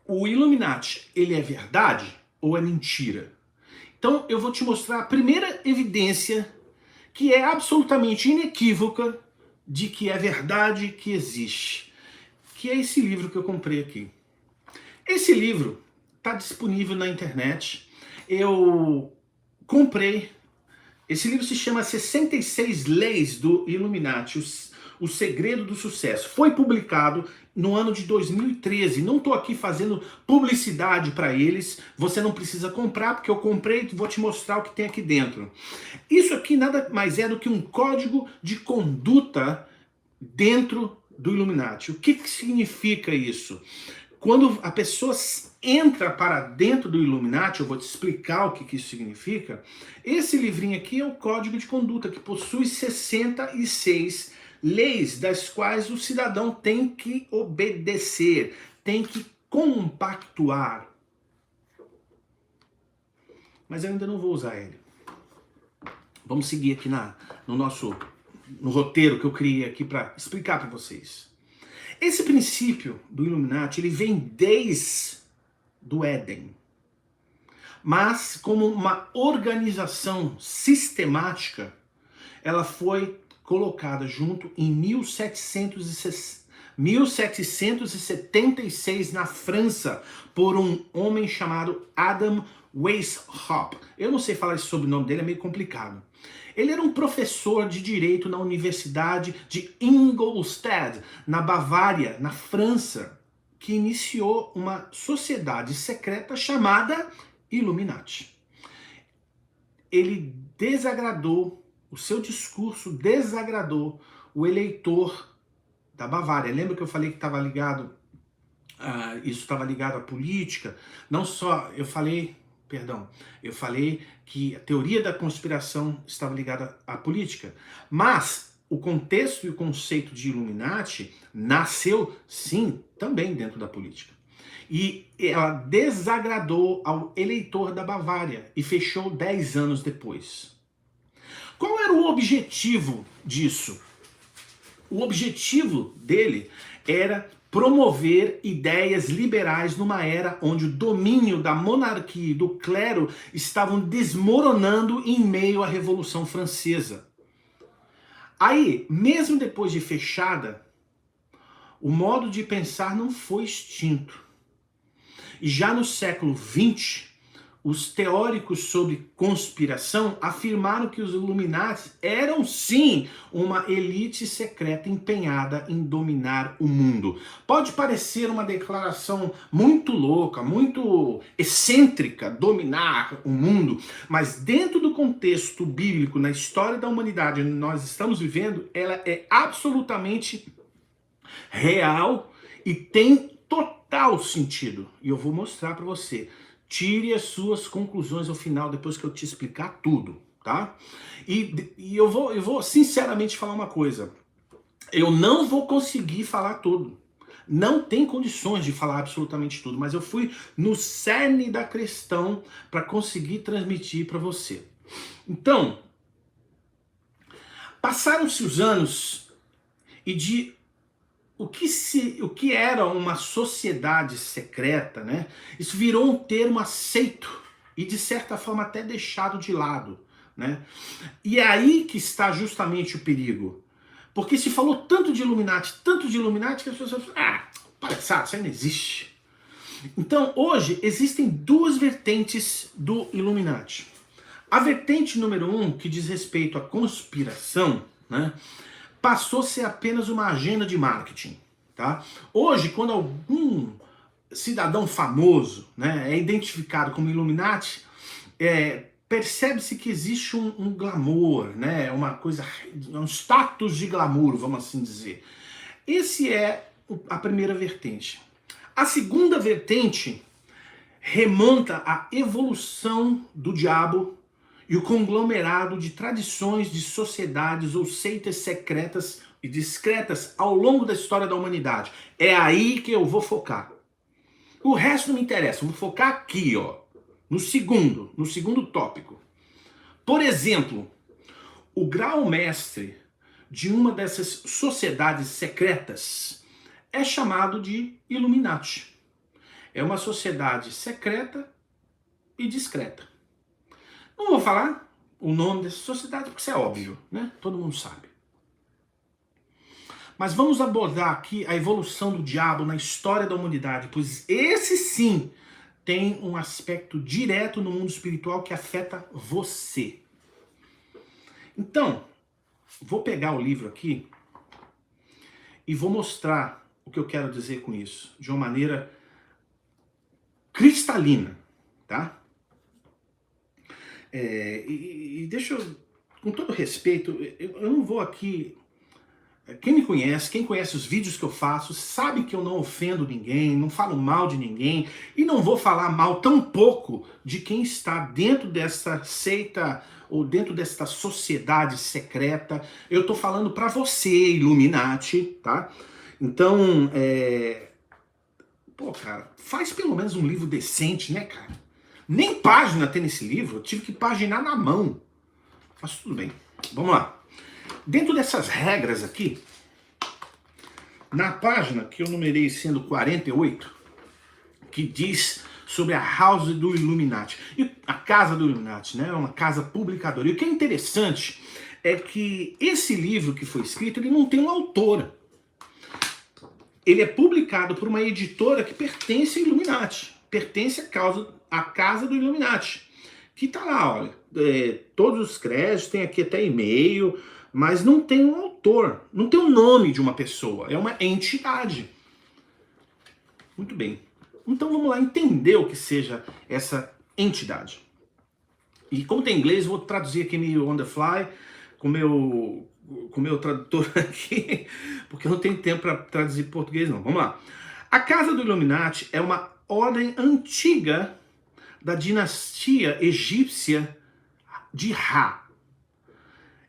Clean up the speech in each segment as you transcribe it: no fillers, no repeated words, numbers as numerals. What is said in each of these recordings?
O Illuminati, ele é verdade ou é mentira? Então eu vou te mostrar a primeira evidência que é absolutamente inequívoca de que é verdade que existe, que é esse livro que eu comprei aqui. Esse livro está disponível na internet. Eu comprei. Esse livro se chama 66 Leis do Illuminati, o Segredo do Sucesso. Foi publicado no ano de 2013. Não estou aqui fazendo publicidade para eles. Você não precisa comprar, porque eu comprei e vou te mostrar o que tem aqui dentro. Isso aqui nada mais é do que um código de conduta dentro do Illuminati. O que significa isso? Quando a pessoa entra para dentro do Illuminati, eu vou te explicar o que isso significa. Esse livrinho aqui é o Código de Conduta, que possui 66 leis, das quais o cidadão tem que obedecer, tem que compactuar. Mas eu ainda não vou usar ele. Vamos seguir aqui no roteiro que eu criei aqui para explicar para vocês. Esse princípio do Illuminati, ele vem desde do Éden. Mas como uma organização sistemática, ela foi colocada junto em 1776 na França por um homem chamado Adam Weishaupt. Eu não sei falar esse sobrenome dele, é meio complicado. Ele era um professor de direito na Universidade de Ingolstadt, na Bavária, na França, que iniciou uma sociedade secreta chamada Illuminati. Ele desagradou, o seu discurso desagradou o eleitor da Bavária. Lembra que eu falei que estava ligado, isso estava ligado à política? Não só, eu falei que a teoria da conspiração estava ligada à política, mas o contexto e o conceito de Illuminati nasceu, sim, também dentro da política. E ela desagradou ao eleitor da Bavária e fechou 10 anos depois. Qual era o objetivo disso? O objetivo dele era promover ideias liberais numa era onde o domínio da monarquia e do clero estavam desmoronando em meio à Revolução Francesa. Aí, mesmo depois de fechada, o modo de pensar não foi extinto. E já no século XX, os teóricos sobre conspiração afirmaram que os Illuminati eram sim uma elite secreta empenhada em dominar o mundo. Pode parecer uma declaração muito louca, muito excêntrica, dominar o mundo, mas dentro do contexto bíblico, na história da humanidade onde nós estamos vivendo, ela é absolutamente real e tem total sentido. E eu vou mostrar para você. Tire as suas conclusões ao final, depois que eu te explicar tudo, tá? E eu vou sinceramente falar uma coisa. Eu não vou conseguir falar tudo. Não tem condições de falar absolutamente tudo, mas eu fui no cerne da questão para conseguir transmitir para você. Então, passaram-se os anos e o que era uma sociedade secreta, né? Isso virou um termo aceito e de certa forma até deixado de lado, né? E é aí que está justamente o perigo. Porque se falou tanto de Illuminati, que as pessoas falam, palhaçada, isso aí não existe. Então, hoje, existem duas vertentes do Illuminati. A vertente número 1, que diz respeito à conspiração, né? Passou a ser apenas uma agenda de marketing, tá? Hoje, quando algum cidadão famoso, né, é identificado como Illuminati, percebe-se que existe um glamour, né, uma coisa, um status de glamour, vamos assim dizer. Esse é a primeira vertente. A segunda vertente remonta à evolução do diabo e o conglomerado de tradições de sociedades ou seitas secretas e discretas ao longo da história da humanidade. É aí que eu vou focar. O resto não me interessa, eu vou focar aqui, ó, no segundo tópico. Por exemplo, o grão-mestre de uma dessas sociedades secretas é chamado de Illuminati. É uma sociedade secreta e discreta. Não vou falar o nome dessa sociedade porque isso é óbvio, né? Todo mundo sabe. Mas vamos abordar aqui a evolução do diabo na história da humanidade, pois esse sim tem um aspecto direto no mundo espiritual que afeta você. Então, vou pegar o livro aqui e vou mostrar o que eu quero dizer com isso, de uma maneira cristalina, tá? E deixa eu, com todo respeito, eu não vou aqui... Quem me conhece, quem conhece os vídeos que eu faço, sabe que eu não ofendo ninguém, não falo mal de ninguém, e não vou falar mal tampouco de quem está dentro dessa seita ou dentro desta sociedade secreta. Eu tô falando para você, Illuminati, tá? Então, pô, cara, faz pelo menos um livro decente, né, cara? Nem página tem nesse livro, eu tive que paginar na mão. Mas tudo bem, vamos lá. Dentro dessas regras aqui, na página que eu numerei sendo 48, que diz sobre a House do Illuminati, e a Casa do Illuminati, né, uma casa publicadora. E o que é interessante é que esse livro que foi escrito, ele não tem um autor. Ele é publicado por uma editora que pertence ao Illuminati, pertence à Casa do Illuminati, que tá lá, olha, todos os créditos, tem aqui até e-mail, mas não tem um autor, não tem o nome de uma pessoa, é uma entidade. Muito bem. Então vamos lá entender o que seja essa entidade. E como tem inglês, vou traduzir aqui meio on the fly, com o meu tradutor aqui, porque eu não tenho tempo para traduzir português não. Vamos lá. A Casa do Illuminati é uma ordem antiga da dinastia egípcia de Ra.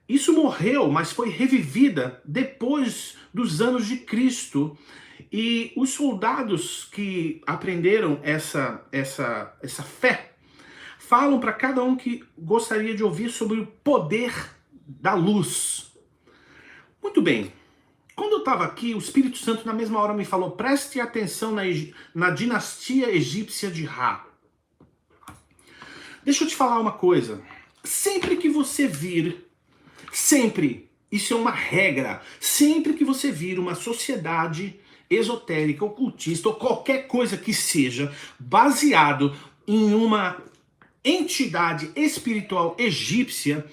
Isso morreu, mas foi revivida depois dos anos de Cristo. E os soldados que aprenderam essa fé falam para cada um que gostaria de ouvir sobre o poder da luz. Muito bem. Quando eu estava aqui, o Espírito Santo na mesma hora me falou: preste atenção na dinastia egípcia de Ra. Deixa eu te falar uma coisa. Sempre que você vir... Sempre, isso é uma regra, sempre que você vir uma sociedade esotérica, ocultista ou qualquer coisa que seja baseado em uma entidade espiritual egípcia,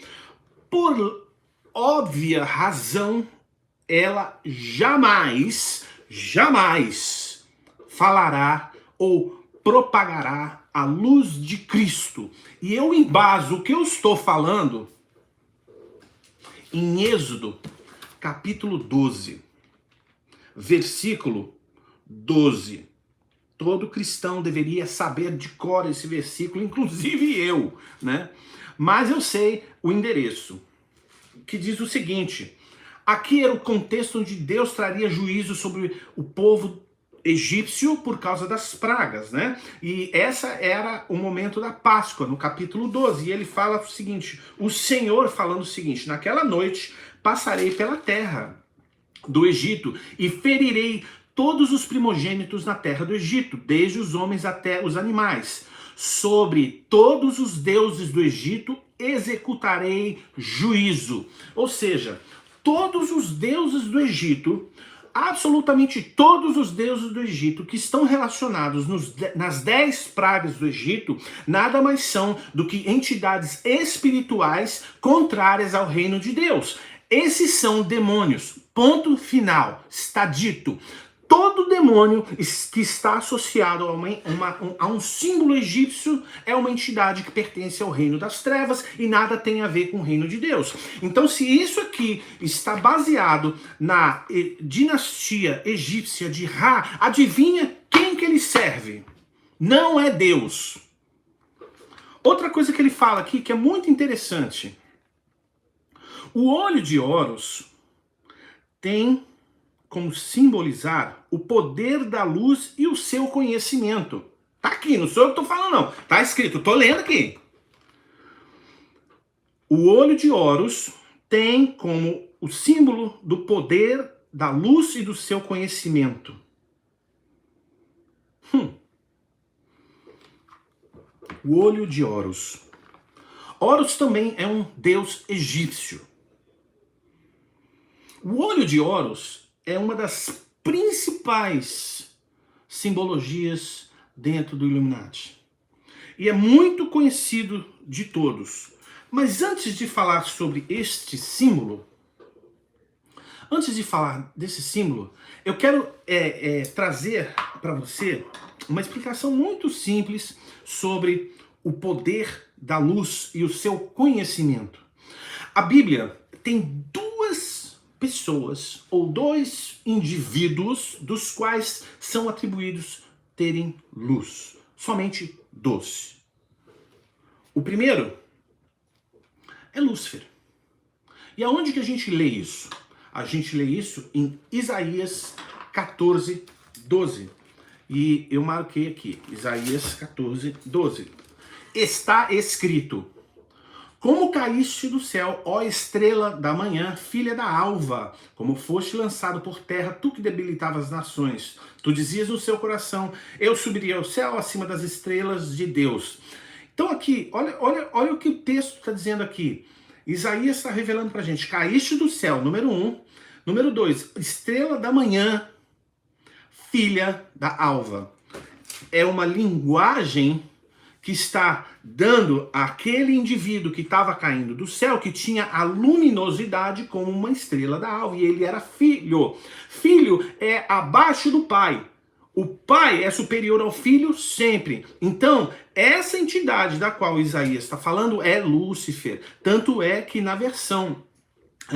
por óbvia razão, ela jamais falará ou propagará a luz de Cristo. E eu embaso o que eu estou falando em Êxodo, capítulo 12, versículo 12. Todo cristão deveria saber de cor esse versículo, inclusive eu, né? Mas eu sei o endereço, que diz o seguinte: aqui era o contexto onde Deus traria juízo sobre o povo egípcio por causa das pragas, né? E essa era o momento da Páscoa, no capítulo 12. E ele fala o seguinte, o Senhor falando o seguinte: naquela noite passarei pela terra do Egito e ferirei todos os primogênitos na terra do Egito, desde os homens até os animais. Sobre todos os deuses do Egito executarei juízo. Ou seja, todos os deuses do Egito, absolutamente todos os deuses do Egito que estão relacionados nas 10 pragas do Egito, nada mais são do que entidades espirituais contrárias ao reino de Deus. Esses são demônios. Ponto final. Está dito. Todo demônio que está associado a um símbolo egípcio é uma entidade que pertence ao reino das trevas e nada tem a ver com o reino de Deus. Então, se isso aqui está baseado na dinastia egípcia de Ra, adivinha quem que ele serve? Não é Deus. Outra coisa que ele fala aqui que é muito interessante. O olho de Horus tem como simbolizar o poder da luz e o seu conhecimento. Tá aqui, não sou eu que tô falando não. Tá escrito, tô lendo aqui. O olho de Horus tem como o símbolo do poder da luz e do seu conhecimento. O olho de Horus. Horus também é um deus egípcio. O olho de Horus é uma das principais simbologias dentro do Illuminati. E é muito conhecido de todos. Mas antes de falar sobre este símbolo, antes de falar desse símbolo, eu quero trazer para você uma explicação muito simples sobre o poder da luz e o seu conhecimento. A Bíblia tem duas pessoas ou dois indivíduos dos quais são atribuídos terem luz. Somente dois. O primeiro é Lúcifer. E aonde que a gente lê isso? A gente lê isso em Isaías 14, 12. E eu marquei aqui, Isaías 14, 12. Está escrito: como caíste do céu, ó estrela da manhã, filha da alva, como foste lançado por terra, tu que debilitavas as nações. Tu dizias no seu coração: eu subiria ao céu acima das estrelas de Deus. Então aqui, olha o que o texto está dizendo aqui. Isaías está revelando para a gente: caíste do céu, número 1. Número 2, estrela da manhã, filha da alva. É uma linguagem que está dando àquele indivíduo que estava caindo do céu, que tinha a luminosidade como uma estrela da alva, e ele era filho. Filho é abaixo do pai. O pai é superior ao filho sempre. Então, essa entidade da qual Isaías está falando é Lúcifer. Tanto é que na versão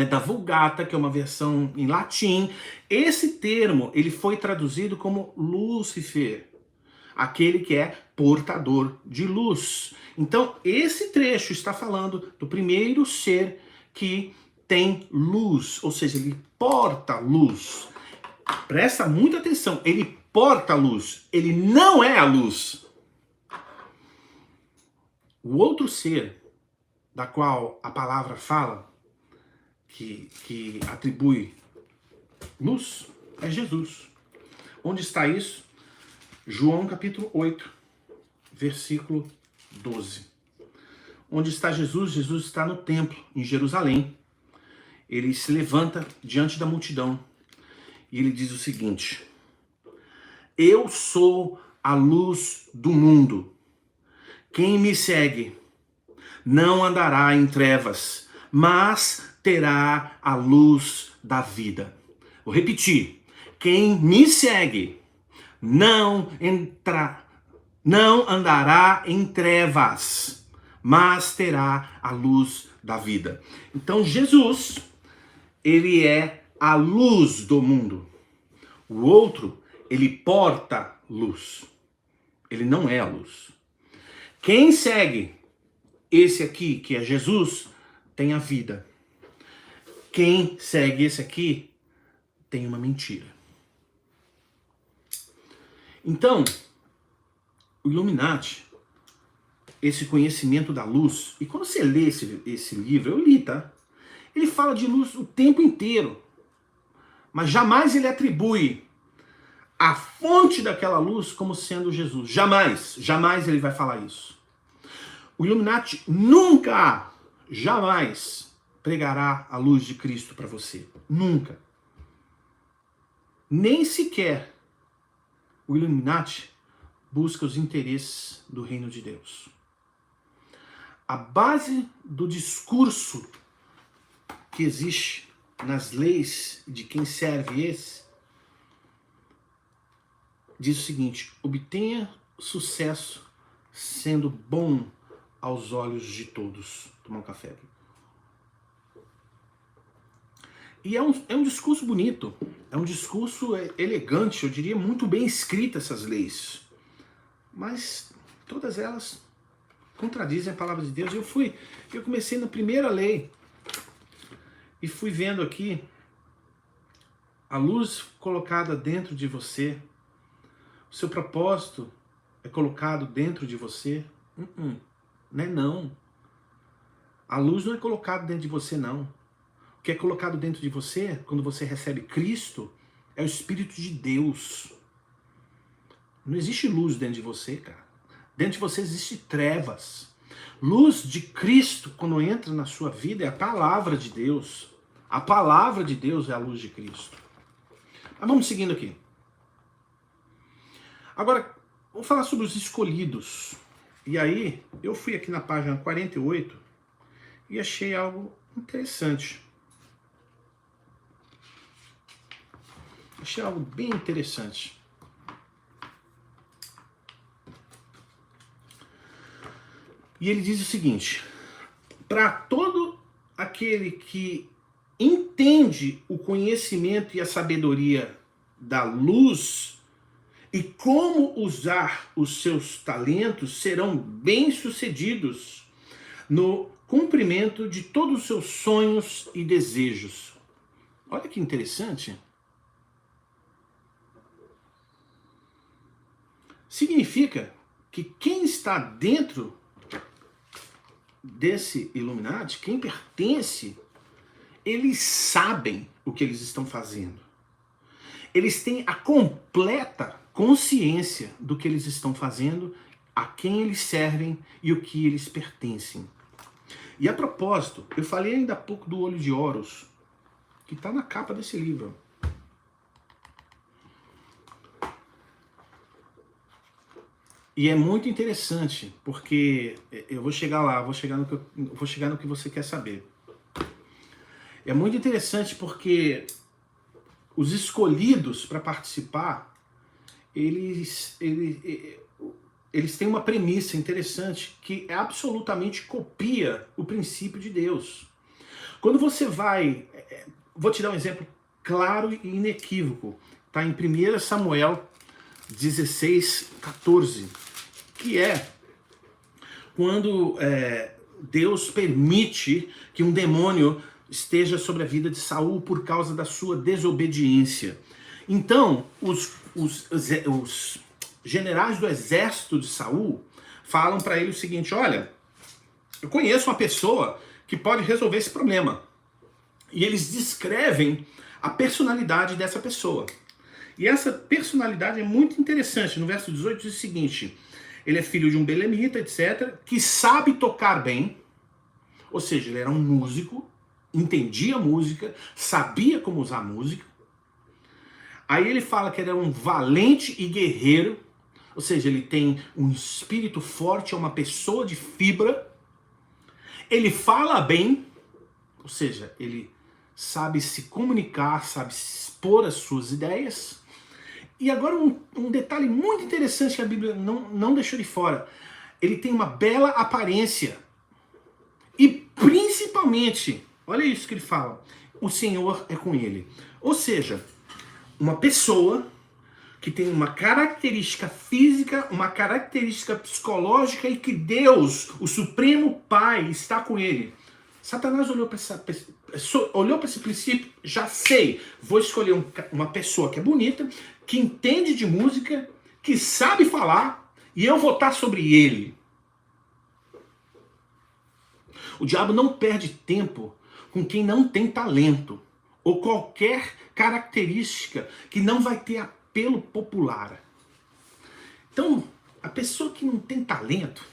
da Vulgata, que é uma versão em latim, esse termo ele foi traduzido como Lúcifer, aquele que é portador de luz. Então, esse trecho está falando do primeiro ser que tem luz, ou seja, ele porta luz. Presta muita atenção, ele porta luz, ele não é a luz. O outro ser, da qual a palavra fala, que atribui luz, é Jesus. Onde está isso? João capítulo 8, versículo 12. Onde está Jesus? Jesus está no templo, em Jerusalém. Ele se levanta diante da multidão e ele diz o seguinte: eu sou a luz do mundo. Quem me segue não andará em trevas, mas terá a luz da vida. Vou repetir. Quem me segue não andará em trevas, mas terá a luz da vida. Então Jesus, ele é a luz do mundo. O outro, ele porta luz. Ele não é a luz. Quem segue esse aqui, que é Jesus, tem a vida. Quem segue esse aqui tem uma mentira. Então, o Illuminati, esse conhecimento da luz, e quando você lê esse livro, eu li, tá? Ele fala de luz o tempo inteiro, mas jamais ele atribui a fonte daquela luz como sendo Jesus. Jamais ele vai falar isso. O Illuminati nunca, jamais pregará a luz de Cristo para você. Nunca. Nem sequer o Illuminati busca os interesses do reino de Deus. A base do discurso que existe nas leis de quem serve esse diz o seguinte: obtenha sucesso sendo bom aos olhos de todos. Tomar um café aqui. E é um discurso bonito, é um discurso elegante, eu diria muito bem escrita essas leis. Mas todas elas contradizem a palavra de Deus. Eu comecei na primeira lei e fui vendo aqui a luz colocada dentro de você, o seu propósito é colocado dentro de você. Não é não. A luz não é colocada dentro de você, não. O que é colocado dentro de você, quando você recebe Cristo, é o Espírito de Deus. Não existe luz dentro de você, cara. Dentro de você existe trevas. Luz de Cristo, quando entra na sua vida, é a palavra de Deus. A palavra de Deus é a luz de Cristo. Mas vamos seguindo aqui. Agora, vamos falar sobre os escolhidos. E aí, eu fui aqui na página 48 e achei algo interessante. Achei algo bem interessante. E ele diz o seguinte: para todo aquele que entende o conhecimento e a sabedoria da luz e como usar os seus talentos, serão bem-sucedidos no cumprimento de todos os seus sonhos e desejos. Olha que interessante. Significa que quem está dentro desse Illuminati, quem pertence, eles sabem o que eles estão fazendo. Eles têm a completa consciência do que eles estão fazendo, a quem eles servem e o que eles pertencem. E a propósito, eu falei ainda há pouco do olho de Horus, que está na capa desse livro. E é muito interessante, porque eu vou chegar lá, vou chegar no que você quer saber. É muito interessante porque os escolhidos para participar, eles têm uma premissa interessante que absolutamente copia o princípio de Deus. Quando você vai... Vou te dar um exemplo claro e inequívoco. Está em 1 Samuel 16:14, que é quando Deus permite que um demônio esteja sobre a vida de Saul por causa da sua desobediência. Então, os generais do exército de Saul falam para ele o seguinte: olha, eu conheço uma pessoa que pode resolver esse problema. E eles descrevem a personalidade dessa pessoa. E essa personalidade é muito interessante. No verso 18 diz o seguinte: ele é filho de um belemita, etc., que sabe tocar bem, ou seja, ele era um músico, entendia música, sabia como usar música. Aí ele fala que ele era um valente e guerreiro, ou seja, ele tem um espírito forte, é uma pessoa de fibra. Ele fala bem, ou seja, ele sabe se comunicar, sabe expor as suas ideias. E agora um detalhe muito interessante que a Bíblia não deixou de fora. Ele tem uma bela aparência. E principalmente, olha isso que ele fala, o Senhor é com ele. Ou seja, uma pessoa que tem uma característica física, uma característica psicológica e que Deus, o Supremo Pai, está com ele. Satanás olhou para esse princípio, já sei, vou escolher uma pessoa que é bonita, que entende de música, que sabe falar, e eu vou estar sobre ele. O diabo não perde tempo com quem não tem talento, ou qualquer característica que não vai ter apelo popular. Então, a pessoa que não tem talento,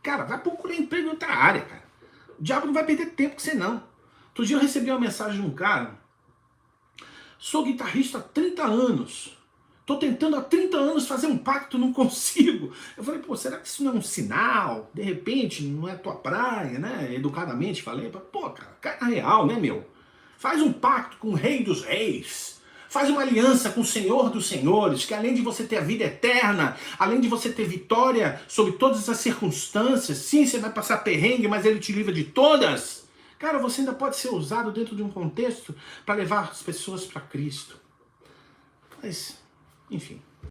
cara, vai procurar emprego em outra área, cara. O diabo não vai perder tempo com você, não. Outro dia eu recebi uma mensagem de um cara: sou guitarrista há 30 anos. Tô tentando há 30 anos fazer um pacto, não consigo. Eu falei, pô, será que isso não é um sinal? De repente, não é tua praia, né? Educadamente falei, pô, cara, cai na real, né, meu? Faz um pacto com o Rei dos Reis. Faz uma aliança com o Senhor dos Senhores, que além de você ter a vida eterna, além de você ter vitória sobre todas as circunstâncias, sim, você vai passar perrengue, mas ele te livra de todas. Cara, você ainda pode ser usado dentro de um contexto para levar as pessoas para Cristo. Mas, enfim.